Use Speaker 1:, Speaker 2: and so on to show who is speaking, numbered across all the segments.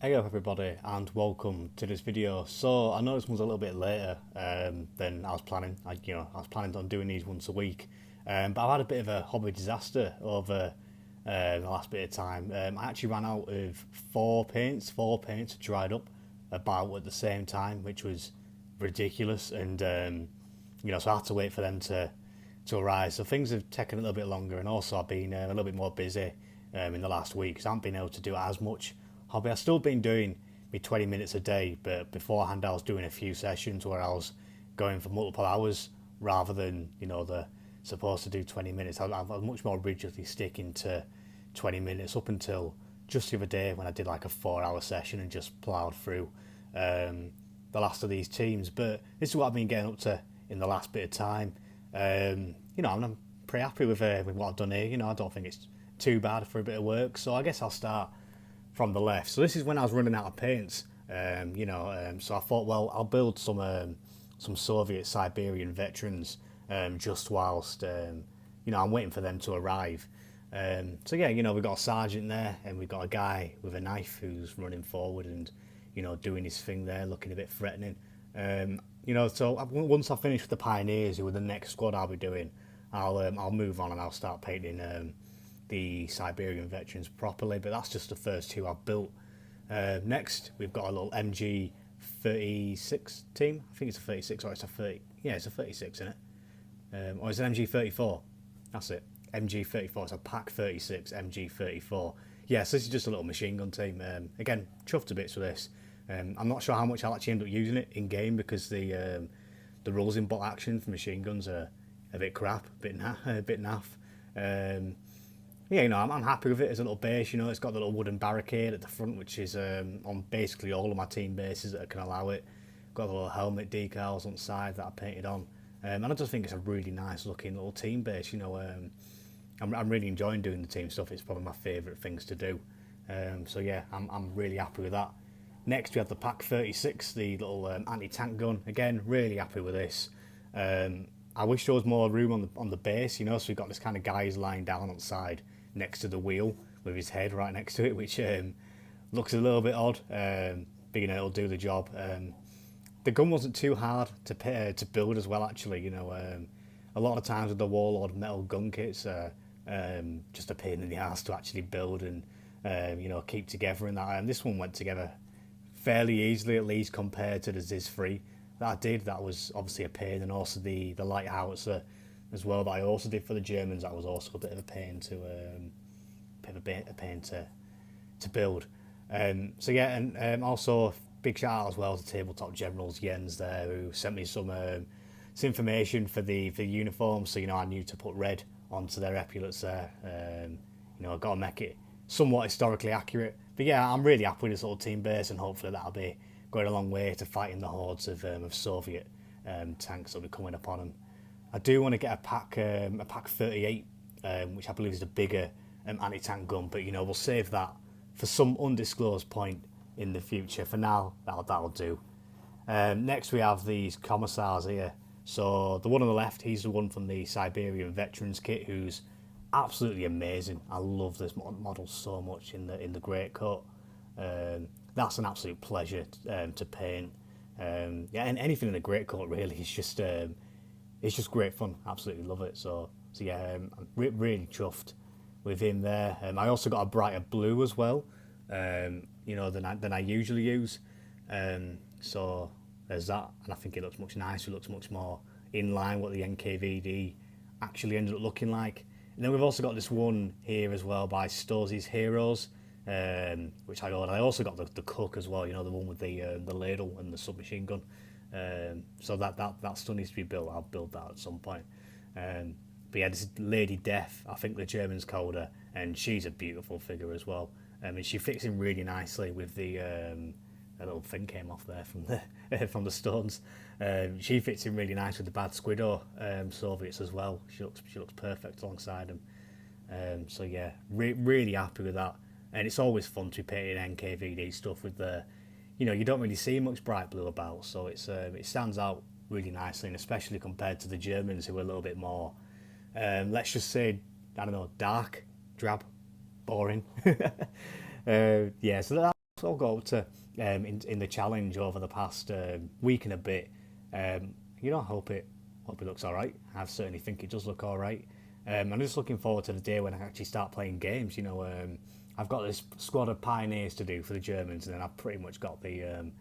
Speaker 1: Hey up everybody and welcome to this video. So I know this one's a little bit later than I was planning. I was planning on doing these once a week, but I've had a bit of a hobby disaster over the last bit of time. I actually ran out of four paints. Four paints dried up about at the same time, which was ridiculous. And so I had to wait for them to arise. So things have taken a little bit longer, and also I've been a little bit more busy in the last week because I haven't been able to do as much hobby. I've still been doing me 20 minutes a day, but beforehand I was doing a few sessions where I was going for multiple hours rather than the supposed to do 20 minutes. I was much more rigidly sticking to 20 minutes up until just the other day when I did like a 4 hour session and just ploughed through the last of these teams. But this is what I've been getting up to in the last bit of time. I'm pretty happy with what I've done here. I don't think it's too bad for a bit of work. So I guess I'll start from the left. So this is when I was running out of paints. So I thought, well, I'll build some Soviet Siberian veterans just whilst I'm waiting for them to arrive. We've got a sergeant there, and we've got a guy with a knife who's running forward and doing his thing there, looking a bit threatening. So once I finish with the pioneers, who are the next squad I'll be doing, I'll move on and I'll start painting the Siberian veterans properly. But that's just the first two I've built. Next, we've got a little MG 36 team. I think it's a 36 or it's a 30. Yeah, it's a 36, isn't it? Or it's an MG 34. That's it. MG 34. It's a Pack 36 MG 34. Yeah, so this is just a little machine gun team. Again, chuffed to bits with this. I'm not sure how much I'll actually end up using it in game because the rules in bot action for machine guns are a bit crap, a bit naff. I'm happy with it as a little base. It's got the little wooden barricade at the front, which is on basically all of my team bases that can allow it. Got the little helmet decals on the side that I painted on, and I just think it's a really nice looking little team base. I'm really enjoying doing the team stuff. It's probably my favourite things to do. I'm really happy with that. Next, we have the Pack 36, the little anti-tank gun. Again, really happy with this. I wish there was more room on the base, so we've got this kind of guy who's lying down on the side next to the wheel with his head right next to it, which looks a little bit odd, being it'll do the job. The gun wasn't too hard to build as well, actually. A lot of times with the Warlord metal gun kits, just a pain in the ass to actually build and keep together. And that this one went together fairly easily, at least compared to the Ziz 3 that I did. That was obviously a pain, and also the light howitzer as well that I also did for the Germans. That was also a bit of a pain to build. Also big shout out as well to Tabletop Generals Jens there, who sent me some information for the uniforms. So I knew to put red onto their epaulets there. I've got to make it somewhat historically accurate. But yeah, I'm really happy with this little team base, and hopefully that'll be going a long way to fighting the hordes of Soviet tanks that'll be coming upon them. I do want to get a Pack 38, which I believe is a bigger anti-tank gun, but we'll save that for some undisclosed point in the future. For now, that'll do. Next, we have these commissars here. So the one on the left, he's the one from the Siberian Veterans kit, who's absolutely amazing. I love this model so much in the great coat. That's an absolute pleasure to paint. And anything in the great coat really is just it's just great fun. Absolutely love it. I'm really chuffed with him there. I also got a brighter blue as well, than I usually use. So there's that, and I think it looks much nicer. It looks much more in line with what the NKVD actually ended up looking like. And then we've also got this one here as well by Stosie's Heroes, which I got. I also got the cook as well. The one with the ladle and the submachine gun. So that still needs to be built. I'll build that at some point. But yeah, this is Lady Death. I think the Germans called her, and she's a beautiful figure as well. And she fits in really nicely with the a little thing came off there from the from the stones. She fits in really nice with the Bad Squiddo Soviets as well. She looks perfect alongside them. Really happy with that. And it's always fun to be painting NKVD stuff with the, you don't really see much bright blue about, so it stands out really nicely, and especially compared to the Germans, who are a little bit more, let's just say, I don't know, dark, drab, boring. So that's I'll go up to in the challenge over the past week and a bit. I hope it looks all right. I certainly think it does look all right. I'm just looking forward to the day when I actually start playing games. I've got this squad of pioneers to do for the Germans, and then I've pretty much got the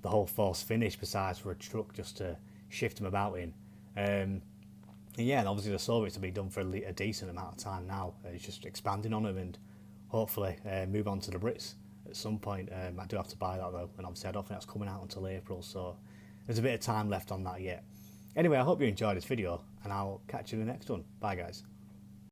Speaker 1: whole force finished, besides for a truck just to shift them about in. And obviously the Soviets have been done for a decent amount of time now. It's just expanding on them and hopefully move on to the Brits at some point. I do have to buy that though, and obviously I don't think that's coming out until April, so there's a bit of time left on that yet. Anyway, I hope you enjoyed this video, and I'll catch you in the next one. Bye guys.